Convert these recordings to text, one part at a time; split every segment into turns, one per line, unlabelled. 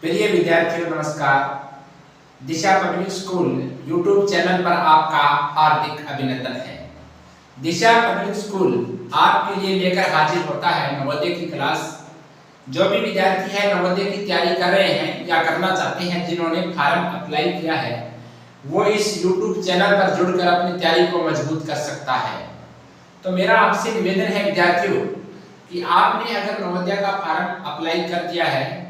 प्रिय विद्यार्थियों नमस्कार। दिशा पब्लिक स्कूल यूट्यूब चैनल पर आपका हार्दिक अभिनंदन है। दिशा पब्लिक स्कूल आपके लिए लेकर हाजिर होता है नवोदय की क्लास। जो भी विद्यार्थी है नवोदय की तैयारी कर रहे हैं या करना चाहते हैं, जिन्होंने फार्म अप्लाई किया है, वो इस यूट्यूब चैनल पर जुड़कर अपनी तैयारी को मजबूत कर सकता है। तो मेरा आपसे निवेदन है विद्यार्थियों कि आपने अगर नवोदय का फार्म अप्लाई कर दिया है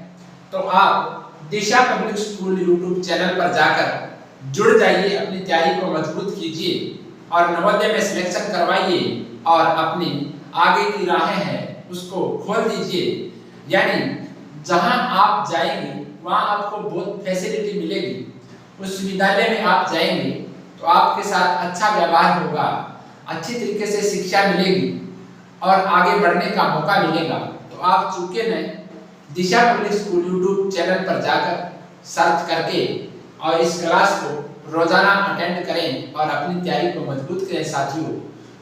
तो आप दिशा पब्लिक स्कूल यूट्यूब चैनल पर जाकर जुड़ जाइए, अपनी तैयारी को मजबूत कीजिए और नवोदय में सिलेक्शन करवाइए और अपनी आगे की राहें हैं उसको खोल दीजिए। यानी जहां आप जाएंगे वहां आपको बहुत फैसिलिटी मिलेगी। उस विद्यालय में आप जाएंगे तो आपके साथ अच्छा व्यवहार होगा, अच्छी तरीके से शिक्षा मिलेगी और आगे बढ़ने का मौका मिलेगा। तो आप चूके न दिशा पब्लिक स्कूल यूट्यूब चैनल पर जाकर सर्च करके और इस क्लास को रोजाना अटेंड करें और अपनी तैयारी को मजबूत करें साथियों।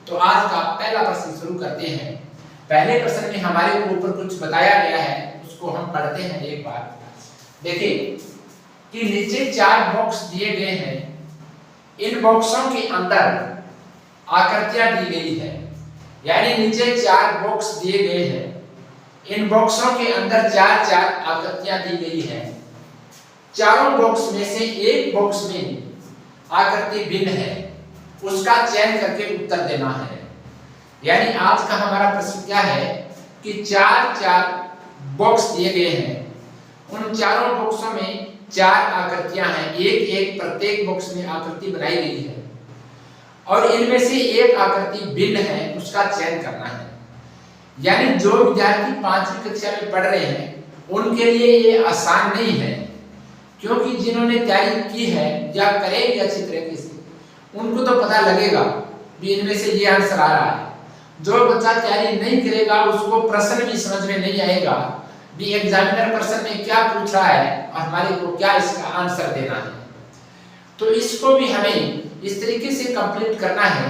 तो आज का पहला प्रश्न शुरू करते हैं। पहले प्रश्न में हमारे ऊपर कुछ बताया गया है, उसको हम पढ़ते हैं एक बार। देखिए कि नीचे 4 बॉक्स दिए गए हैं, इन बॉक्सों के अंदर आकृतियां दी गई है। यानी नीचे 4 बॉक्स दिए गए हैं, इन बॉक्सों के अंदर 4 आकृतियां दी गई है। चारों बॉक्स में से एक बॉक्स में आकृति भिन्न है, उसका चयन करके उत्तर देना है। यानी आज का हमारा प्रश्न क्या है कि 4 बॉक्स दिए गए हैं, उन चारों बॉक्सों में 4 आकृतियां हैं, एक प्रत्येक बॉक्स में आकृति बनाई गई है और इनमें से एक आकृति भिन्न है, उसका चयन करना है। यानी जो विद्यार्थी 5वीं कक्षा में पढ़ रहे हैं उनके लिए ये आसान नहीं है, क्योंकि जिन्होंने तैयारी की है या करेंगे अच्छी तरीके से उनको तो पता लगेगा भी इनमें से ये आंसर आ रहा है। जो बच्चा तैयारी नहीं करेगा उसको प्रश्न भी समझ में नहीं आएगा भी एग्जामिनर प्रश्न में क्या पूछ रहा है और हमारे को क्या इसका आंसर देना है। तो इसको भी हमें इस तरीके से कंप्लीट करना है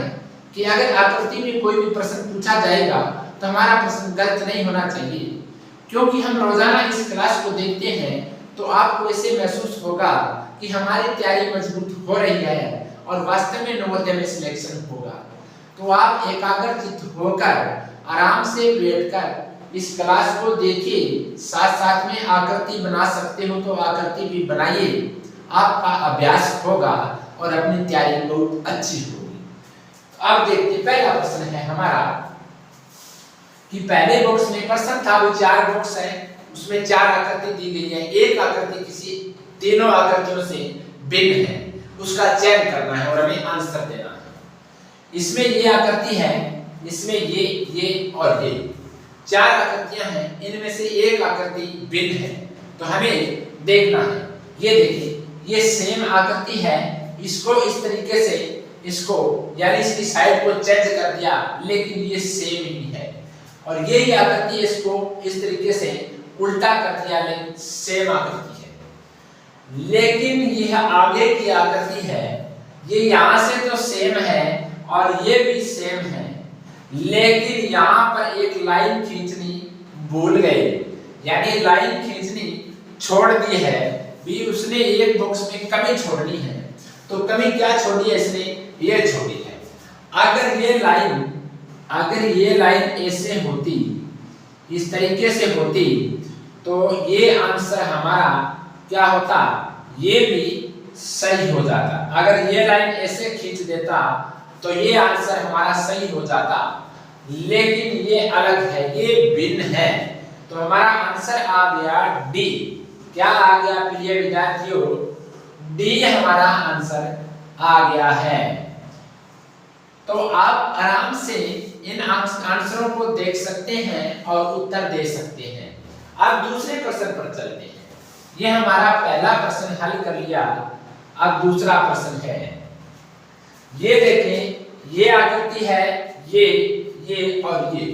कि अगर आकृति में कोई भी प्रश्न पूछा जाएगा तो हमारा प्रश्न गलत नहीं होना चाहिए। क्योंकि हम रोजाना इस क्लास को देखते हैं तो आपको ऐसे महसूस होगा कि हमारी तैयारी मजबूत हो रही है और वास्तव में नवोदय में सिलेक्शन होगा। तो आप एकाग्रचित्त होकर आराम से बैठकर इस क्लास को देखिए, साथ साथ में आकृति बना सकते हो तो आकृति भी बनाइए, आपका अभ्यास होगा और अपनी तैयारी बहुत अच्छी होगी। अब देखते पहला प्रश्न है हमारा कि पहले बॉक्स में प्रश्न था वो 4 बॉक्स है, उसमें 4 आकृति दी गई है, एक आकृति किसी तीनों आकृतियों से भिन्न है, उसका चयन करना है और हमें आंसर देना है। इसमें ये आकृति है, इसमें ये और ये 4 आकृतियां हैं, इनमें से एक आकृति भिन्न है तो हमें देखना है। ये देखिए ये सेम आकृति है, इसको इस तरीके से इसको यानी इसकी साइड को चेंज कर दिया लेकिन ये सेम ही है, और ये आकृति इसको इस तरीके से उल्टा कर दिया लेकिन सेम आकृति है। लेकिन यह आगे की आकृति है, ये यहाँ से तो सेम है और ये भी सेम है, लेकिन यहाँ पर एक लाइन खींचनी भूल गए, यानी लाइन खींचनी छोड़ दी है भी, उसने एक बॉक्स में कमी छोड़नी है। तो कमी क्या छोड़ी है इसने, ये छोड़ी है। अगर ये लाइन ऐसे होती, इस तरीके से होती तो ये आंसर हमारा क्या होता, ये भी सही हो जाता। अगर ये लाइन ऐसे खींच देता तो ये आंसर हमारा सही हो जाता, लेकिन ये अलग है, ये भिन्न है, तो हमारा आंसर आ गया डी। क्या आ गया प्रिय विद्यार्थियों, डी हमारा आंसर आ गया है। तो आप आराम से इन आंसरों को देख सकते हैं और उत्तर दे सकते हैं। अब दूसरे प्रश्न पर चलते हैं। ये हमारा पहला प्रश्न हल कर लिया, अब दूसरा प्रश्न है। ये देखें ये आकृति है, ये और ये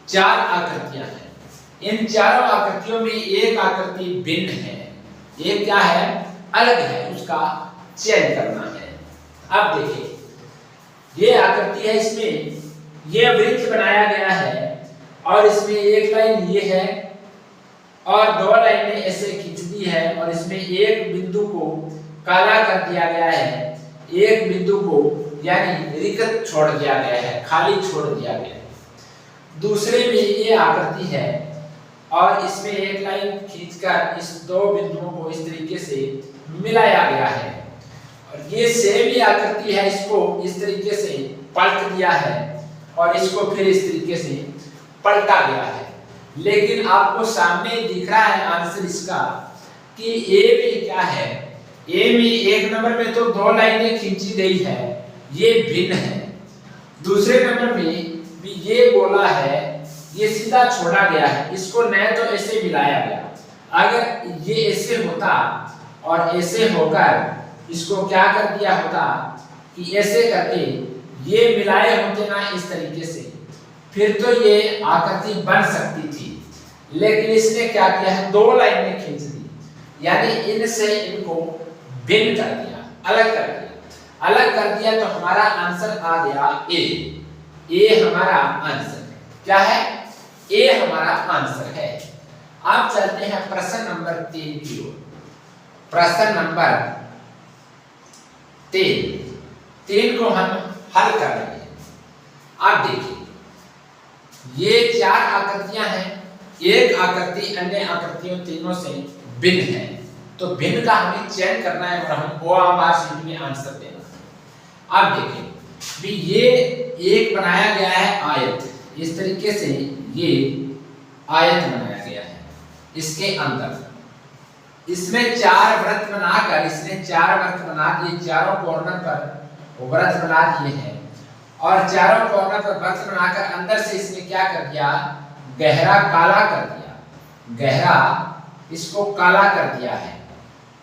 4 आकृतियां हैं। इन चारों आकृतियों में एक आकृति भिन्न है, एक क्या है, अलग है, उसका चयन करना है। अब देखिए ये आकृति है, इसमें ये वृत्त बनाया गया है और इसमें एक लाइन ये है और 2 लाइनें ऐसे खींच दी दी है और इसमें एक बिंदु को काला कर दिया गया है, एक बिंदु को यानी रिक्त छोड़ दिया गया है, खाली छोड़ दिया गया है। दूसरे में ये आकृति है और इसमें एक लाइन खींचकर इस दो बिंदुओं को इस तरीके से मिलाया गया है और ये सेम ही आकृति है, इसको इस तरीके से पलट दिया है और इसको फिर इस तरीके से पलटा गया है। लेकिन आपको सामने दिख रहा है आंसर इसका कि ए में क्या है, ए में एक नंबर में तो दो लाइनें खींची गई है, ये भिन्न है। दूसरे नंबर में भी ये गोला है, ये सीधा छोड़ा गया है, इसको न तो ऐसे मिलाया गया, अगर ये ऐसे होता और ऐसे होकर इसको क्या कर दिया होता कि ऐसे करके ये मिलाए होते ना इस तरीके से, फिर तो ये आकृति बन सकती थी। लेकिन इसने क्या किया है, दो लाइनें खींच दी, यानी इनसे इनको भिन्न कर दिया, अलग कर दिया। अलग कर दिया तो हमारा आंसर आ गया ए हमारा आंसर क्या है, ए हमारा आंसर है। अब चलते हैं प्रश्न नंबर 3 की ओर। प्रश्न नंबर 3 को हम हल कर रहे हैं। आप देखिए ये चार आकृतियां हैं, एक आकृति अन्य आकृतियों तीनों से भिन्न है, तो भिन्न का हमें चयन करना है और हम OR में आंसर देना है। अब देखिए भी ये एक बनाया गया है आयत, इस तरीके से ये आयत बनाया गया है, इसके अंदर इसमें चार वृत्त बनाकर इसने चार वृत्त बना दिए, चारों कॉर्नर पर वृत्त बना दिए हैं और चारों कॉर्नर पर वृत्त बनाकर अंदर से इसने क्या कर दिया, गहरा काला कर दिया, गहरा इसको काला कर दिया है।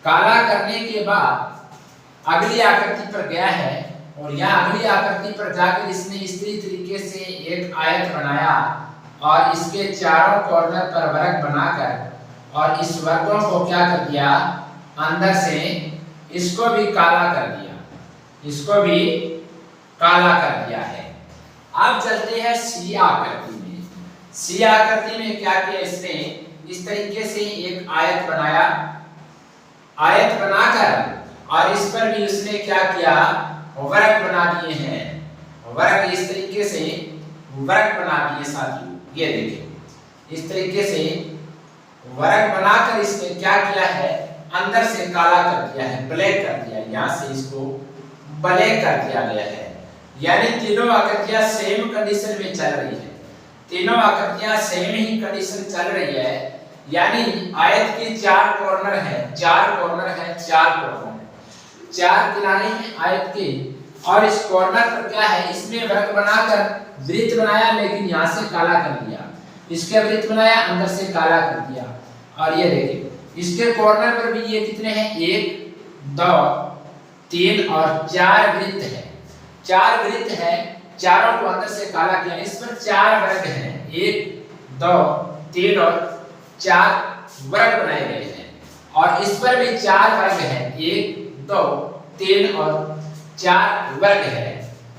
काला करने के बाद अगली आकृति पर गया है और यहाँ अगली आकृति पर जाकर इसने इसी तरीके से एक आयत बनाया और इसके चारों कॉर्नर पर वर्ग बनाकर और इस वर्गों को क्या कर दिया, अंदर से इसको भी काला कर दिया, इसको भी काला कर दिया है। अब चलते हैं सी आकृति में। सी आकृति में क्या किया इसने, इस तरीके से एक आयत बनाया, आयत बनाकर और इस पर भी उसने क्या किया, वर्ग बना दिए हैं, वर्ग इस तरीके से वर्ग बना दिए साथियों। ये देखिए इस तरीके से वर्ग बनाकर इसने क्या किया है, अंदर से काला कर दिया है, ब्लैक कर दिया, यहाँ से इसको ब्लैक कर दिया गया है। यानी तीनों आकृतियां सेम कंडीशन में चल रही है, तीनों आकृतियां सेम ही कंडीशन चल रही है। यानी आयत के चार कॉर्नर है, चार कॉर्नर है, चार कॉर्नर है, चार किनारे हैं आयत के और इस कॉर्नर पर क्या है, इसमें वर्ग बनाकर वृत्त बनाया, लेकिन यहाँ से काला कर दिया, इसके वृत्त बनाया, अंदर से काला कर दिया। और ये देखिए इसके कॉर्नर पर भी ये कितने हैं, 1 2 3 और 4 वृत्त है, 4 वृत्त है, चारों को अंदर से काला किया। इस पर 4 वर्ग हैं, 1 2 3 और 4 वर्ग बनाए गए हैं और इस पर भी 4 वर्ग हैं, 1 2 3 और 4 वर्ग है।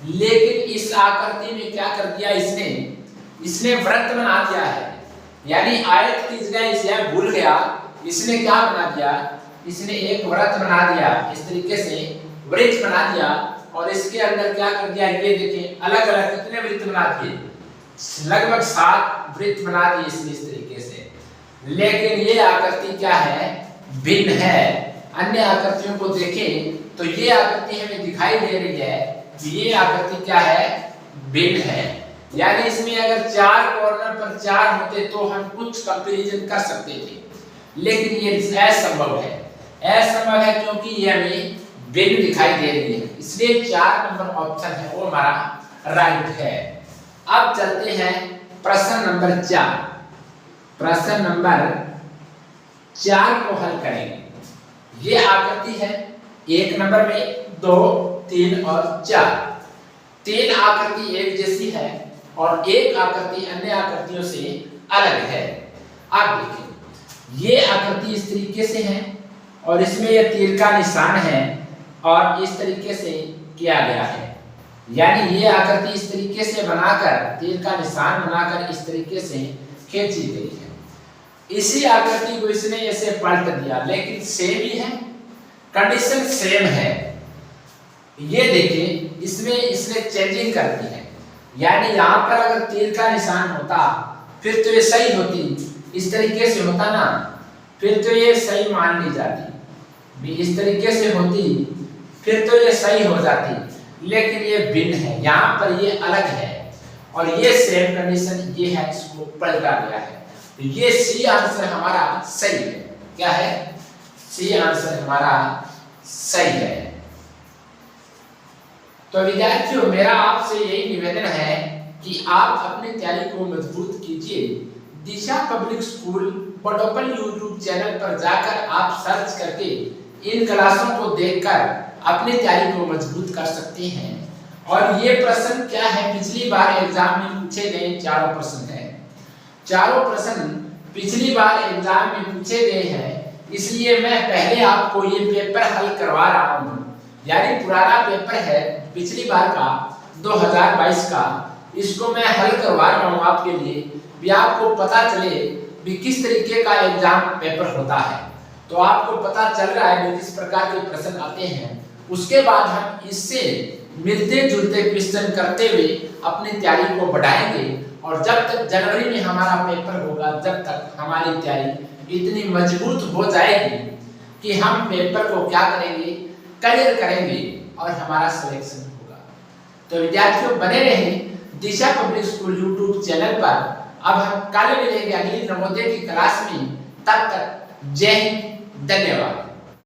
लेकिन इस आकृति में क्या कर दिया इसने वृत्त बना दिया है, यानी आयत की जगह इसे भूल गया, इसने क्या बना दिया, इसने एक वृत्त बना दिया, इस तरीके से वृत्त बना दिया और इसके अंदर क्या कर दिया, ये देखिए अलग अलग कितने वृत्त बना दिए, लगभग 7 वृत्त बना दिए इसने इस तरीके से। लेकिन ये आकृति क्या है, भिन्न है। अन्य आकृतियों को देखें तो ये आकृति हमें दिखाई दे रही है कि ये आकृति क्या है, भिन्न है। यानी इसमें अगर 4 कॉर्नर पर 4 होते तो हम कुछ कंपैरिजन कर सकते थे, लेकिन ये असंभव है, असंभव है क्योंकि ये हमें भिन्न दिखाई दे रही है, इसलिए 4 नंबर ऑप्शन है वो हमारा राइट है। अब चलते हैं प्रश्न नंबर 4। प्रश्न नंबर 4 को हल करेंगे। ये आकृति है, 1 नंबर में 2 3 और 4, 3 आकृति एक जैसी है और एक आकृति अन्य आकृतियों से अलग है। आप देखिए ये आकृति इस तरीके से है और इसमें ये तीर का निशान है और इस तरीके से किया गया है, यानी ये आकृति इस तरीके से बनाकर तीर का निशान बनाकर इस तरीके से खींची गई है। इसी आकृति को इसने ऐसे पलट दिया, लेकिन सेम ही है, कंडीशन सेम है। ये देखिए इसमें इसने चेंजिंग कर दी है, यानी यहाँ पर अगर तीर का निशान होता फिर तो ये सही होती, इस तरीके से होता ना, फिर तो ये सही मान ली जाती, भी इस तरीके से होती फिर तो ये सही हो जाती, लेकिन ये भिन्न है, यहाँ पर ये अलग है और ये सेम कंडीशन ये है, इसको पलटा गया है। तो ये सी आंसर हमारा सही है। क्या है? सी आंसर हमारा सही है। तो विद्यार्थियों, मेरा आपसे यही निवेदन है कि आप अपनी तैयारी को मजबूत कीजिए। दिशा पब्लिक स्कूल पटोपन यूट्यूब चैनल पर जाकर आप सर्च करके इन क्लासों को देखकर अपनी तैयारी को मजबूत कर सकते हैं। और ये प्रश्न क्या है, पिछली बार एग्जाम में पूछे गए चारों प्रश्न हैं। चारों प्रश्न पिछली बार एग्जाम में पूछे गए हैं, इसलिए मैं पहले आपको ये पेपर हल करवा रहा हूँ। यानी पुराना पेपर है पिछली बार का 2022 का, इसको मैं हल करवा रहा हूँ आपके लिए, भी आपको पता चले भी किस तरीके का एग्जाम पेपर होता है। तो आपको पता चल रहा है कि किस प्रकार के प्रश्न आते हैं। उसके बाद हम इससे मिलते जुलते क्वेश्चन करते हुए अपनी तैयारी को बढ़ाएंगे, और जब तक जनवरी में हमारा पेपर होगा, जब तक हमारी तैयारी इतनी मजबूत हो जाएगी कि हम पेपर को क्या करेंगे, क्लियर करेंगे और हमारा सिलेक्शन होगा। तो विद्यार्थियों, बने रहें दिशा पब्लिक स्कूल यूट्यूब चैनल पर। अब हम कल मिलेंगे अगली नवोदय की क्लास में। तब तक जय हिंद, धन्यवाद।